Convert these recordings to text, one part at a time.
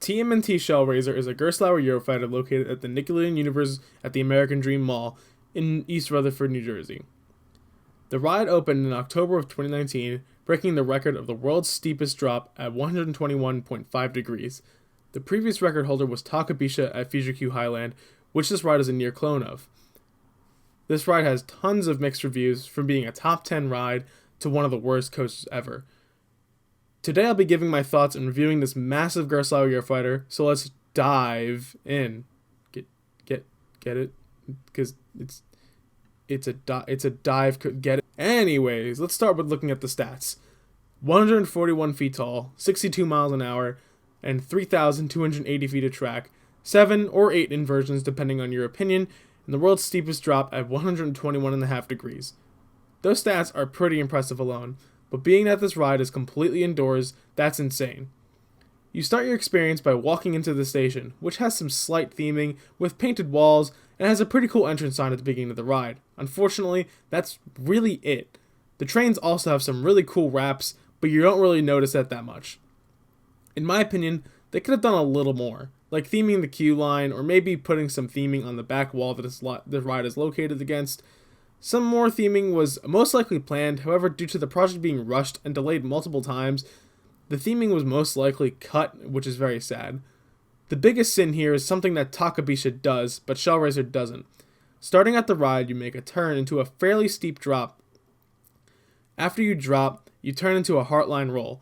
TMNT Shellraiser is a Gerstlauer Eurofighter located at the Nickelodeon universe at the American Dream Mall in East Rutherford, New Jersey. The ride opened in October of 2019, breaking the record of the world's steepest drop at 121.5 degrees. The previous record holder was Takabisha at Fuji Q Highland, which this ride is a near clone of. This ride has tons of mixed reviews, from being a top 10 ride to one of the worst coasters ever. Today I'll be giving my thoughts and reviewing this massive Gerstlauer Eurofighter, so let's dive in. Get it? Because it's a dive, get it? Anyways, let's start with looking at the stats. 141 feet tall, 62 miles an hour, and 3,280 feet of track, 7 or 8 inversions depending on your opinion, and the world's steepest drop at 121.5 degrees. Those stats are pretty impressive alone, but being that this ride is completely indoors, that's insane. You start your experience by walking into the station, which has some slight theming with painted walls and has a pretty cool entrance sign at the beginning of the ride. Unfortunately, that's really it. The trains also have some really cool wraps, but you don't really notice that much. In my opinion, they could have done a little more, like theming the queue line or maybe putting some theming on the back wall that the ride is located against. Some more theming was most likely planned, however, due to the project being rushed and delayed multiple times, the theming was most likely cut, which is very sad. The biggest sin here is something that Takabisha does, but Shellraiser doesn't. Starting at the ride, you make a turn into a fairly steep drop. After you drop, you turn into a heartline roll.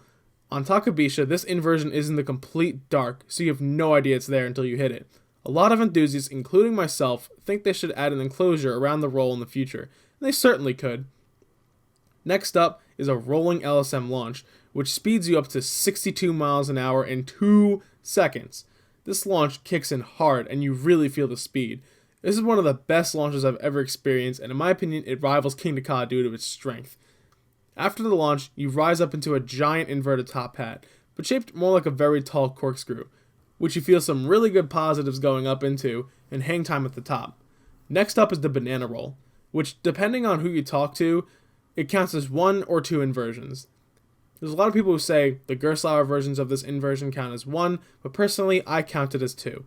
On Takabisha, this inversion is in the complete dark, so you have no idea it's there until you hit it. A lot of enthusiasts, including myself, think they should add an enclosure around the roll in the future, and they certainly could. Next up is a rolling Lsm Launch, which speeds you up to 62 miles an hour in 2 seconds. This launch kicks in hard, and you really feel the speed. This is one of the best launches I've ever experienced, and in my opinion, it rivals King Ka due to its strength. After the launch, you rise up into a giant inverted top hat, but shaped more like a very tall corkscrew, which you feel some really good positives going up into, and hang time at the top. Next up is the banana roll, which, depending on who you talk to, it counts as 1 or 2 inversions. There's a lot of people who say the Gerstlauer versions of this inversion count as 1, but personally I count it as 2.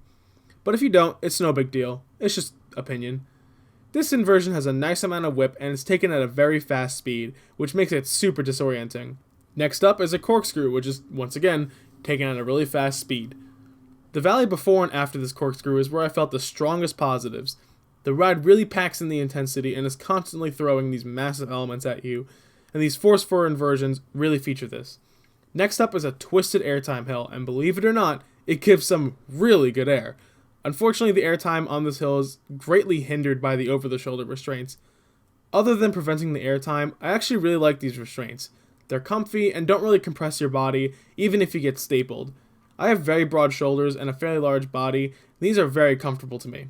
But if you don't, it's no big deal, it's just opinion. This inversion has a nice amount of whip and is taken at a very fast speed, which makes it super disorienting. Next up is a corkscrew, which is, once again, taken at a really fast speed. The valley before and after this corkscrew is where I felt the strongest positives. The ride really packs in the intensity and is constantly throwing these massive elements at you, and these Force 4 inversions really feature this. Next up is a twisted airtime hill, and believe it or not, it gives some really good air. Unfortunately, the airtime on this hill is greatly hindered by the over-the-shoulder restraints. Other than preventing the airtime, I actually really like these restraints. They're comfy and don't really compress your body, even if you get stapled. I have very broad shoulders and a fairly large body, and these are very comfortable to me.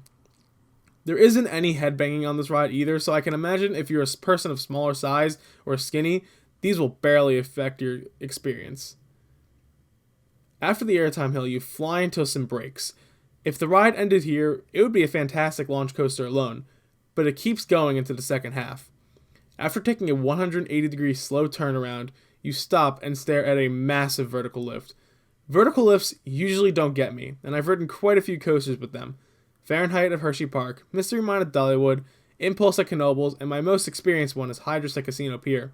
There isn't any headbanging on this ride either, so I can imagine if you're a person of smaller size or skinny, these will barely affect your experience. After the airtime hill, you fly until some breaks. If the ride ended here, it would be a fantastic launch coaster alone, but it keeps going into the second half. After taking a 180-degree slow turnaround, you stop and stare at a massive vertical lift. Vertical lifts usually don't get me, and I've ridden quite a few coasters with them. Fahrenheit of Hershey Park, Mystery Mine at Dollywood, Impulse at Knoebels, and my most experienced one is Hydrus at Casino Pier.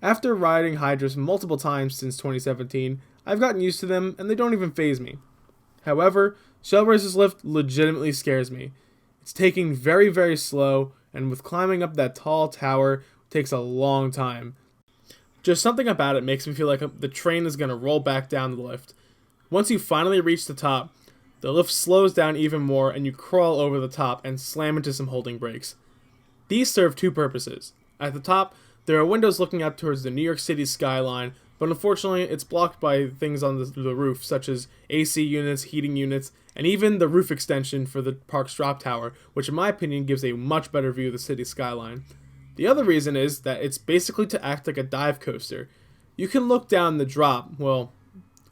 After riding Hydrus multiple times since 2017, I've gotten used to them and they don't even faze me. However, Shellraiser's lift legitimately scares me. It's taking very, very slow, and with climbing up that tall tower takes a long time. Just something about it makes me feel like the train is going to roll back down the lift. Once you finally reach the top, the lift slows down even more and you crawl over the top and slam into some holding brakes. These serve 2 purposes. At the top, there are windows looking out towards the New York City skyline, but unfortunately it's blocked by things on the roof such as AC units, heating units, and even the roof extension for the park's drop tower, which in my opinion gives a much better view of the city skyline. The other reason is that it's basically to act like a dive coaster. You can look down the drop, well,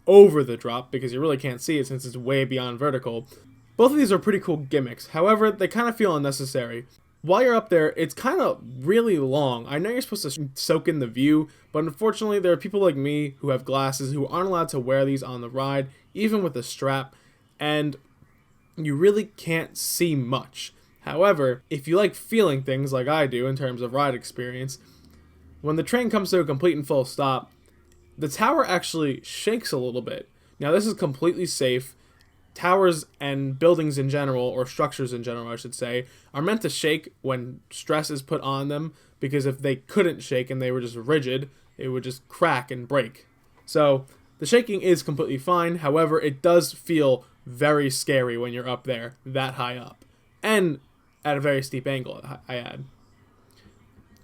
over the drop, because you really can't see it since it's way beyond vertical. Both of these are pretty cool gimmicks, however, they kind of feel unnecessary. While you're up there, it's kind of really long. I know you're supposed to soak in the view, but unfortunately there are people like me who have glasses who aren't allowed to wear these on the ride, even with a strap, and you really can't see much. However, if you like feeling things like I do in terms of ride experience, when the train comes to a complete and full stop, the tower actually shakes a little bit. Now this is completely safe. Towers and buildings in general, or structures in general I should say, are meant to shake when stress is put on them, because if they couldn't shake and they were just rigid, it would just crack and break. So the shaking is completely fine, however it does feel very scary when you're up there, that high up. And at a very steep angle, I add.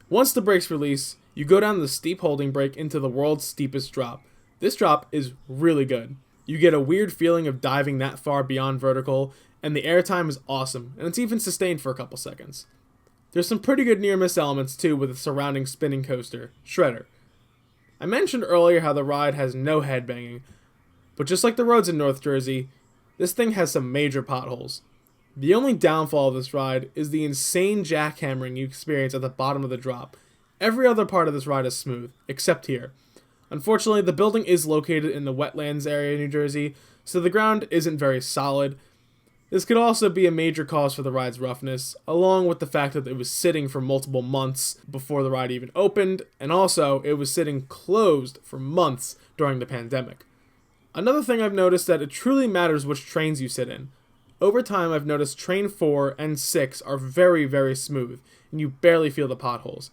Once the brakes release, you go down the steep holding brake into the world's steepest drop. This drop is really good. You get a weird feeling of diving that far beyond vertical, and the airtime is awesome, and it's even sustained for a couple seconds. There's some pretty good near-miss elements too with the surrounding spinning coaster, Shredder. I mentioned earlier how the ride has no headbanging, but just like the roads in North Jersey, this thing has some major potholes. The only downfall of this ride is the insane jackhammering you experience at the bottom of the drop. Every other part of this ride is smooth, except here. Unfortunately, the building is located in the wetlands area of New Jersey, so the ground isn't very solid. This could also be a major cause for the ride's roughness, along with the fact that it was sitting for multiple months before the ride even opened, and also it was sitting closed for months during the pandemic. Another thing I've noticed that it truly matters which trains you sit in. Over time, I've noticed train 4 and 6 are very, very smooth, and you barely feel the potholes.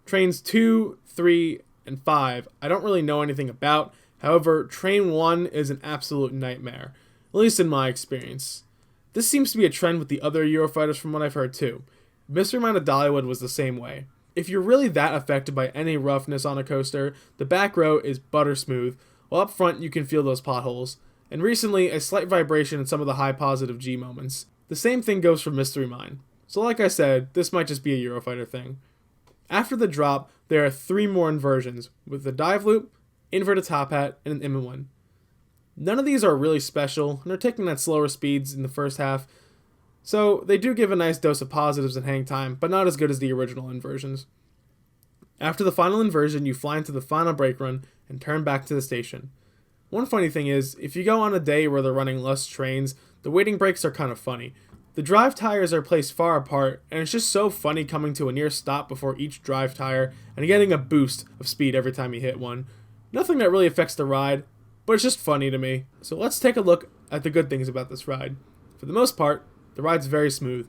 Trains 2, 3, and 5, I don't really know anything about. However, train 1 is an absolute nightmare, at least in my experience. This seems to be a trend with the other Eurofighters from what I've heard too. Mystery Mine of Dollywood was the same way. If you're really that affected by any roughness on a coaster, the back row is butter smooth, while up front you can feel those potholes, and recently a slight vibration in some of the high positive G moments. The same thing goes for Mystery Mine. So like I said, this might just be a Eurofighter thing. After the drop, there are 3 more inversions, with the dive loop, inverted top hat, and an Immin one. None of these are really special, and are taken at slower speeds in the first half, so they do give a nice dose of positives and hang time, but not as good as the original inversions. After the final inversion, you fly into the final brake run and turn back to the station. One funny thing is, if you go on a day where they're running less trains, the waiting brakes are kind of funny. The drive tires are placed far apart, and it's just so funny coming to a near stop before each drive tire and getting a boost of speed every time you hit one. Nothing that really affects the ride, but it's just funny to me. So let's take a look at the good things about this ride. For the most part, the ride's very smooth.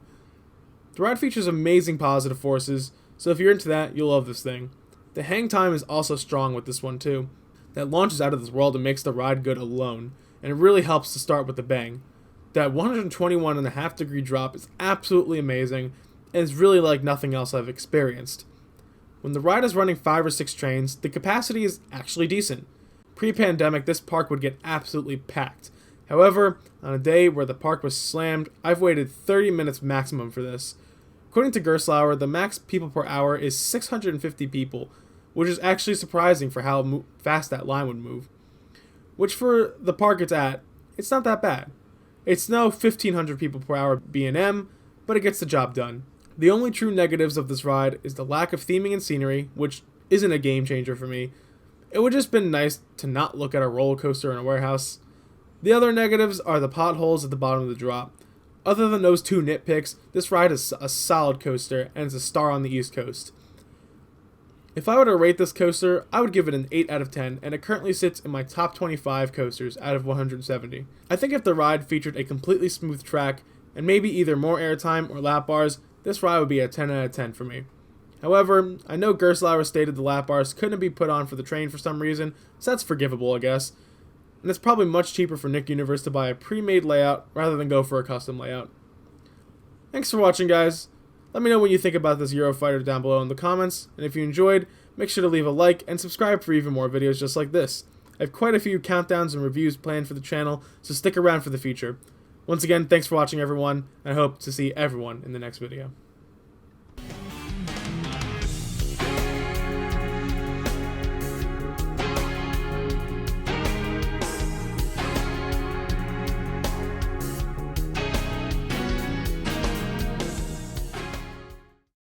The ride features amazing positive forces, so if you're into that, you'll love this thing. The hang time is also strong with this one too. That launches out of this world and makes the ride good alone, and it really helps to start with a bang. That 121.5 degree drop is absolutely amazing, and it's really like nothing else I've experienced. When the ride is running 5 or 6 trains, the capacity is actually decent. Pre-pandemic, this park would get absolutely packed. However, on a day where the park was slammed, I've waited 30 minutes maximum for this. According to Gerstlauer, the max people per hour is 650 people, which is actually surprising for how fast that line would move. Which for the park it's at, it's not that bad. It's no 1,500 people per hour B&M, but it gets the job done. The only true negatives of this ride is the lack of theming and scenery, which isn't a game changer for me. It would just been nice to not look at a roller coaster in a warehouse. The other negatives are the potholes at the bottom of the drop. Other than those 2 nitpicks, this ride is a solid coaster, and it's a star on the East Coast. If I were to rate this coaster, I would give it an 8 out of 10, and it currently sits in my top 25 coasters out of 170. I think if the ride featured a completely smooth track, and maybe either more airtime or lap bars, this ride would be a 10 out of 10 for me. However, I know Gerstlauer stated the lap bars couldn't be put on for the train for some reason, so that's forgivable I guess. And it's probably much cheaper for Nick Universe to buy a pre-made layout rather than go for a custom layout. Thanks for watching guys. Let me know what you think about this Eurofighter down below in the comments, and if you enjoyed, make sure to leave a like and subscribe for even more videos just like this. I have quite a few countdowns and reviews planned for the channel, so stick around for the future. Once again, thanks for watching everyone, and I hope to see everyone in the next video.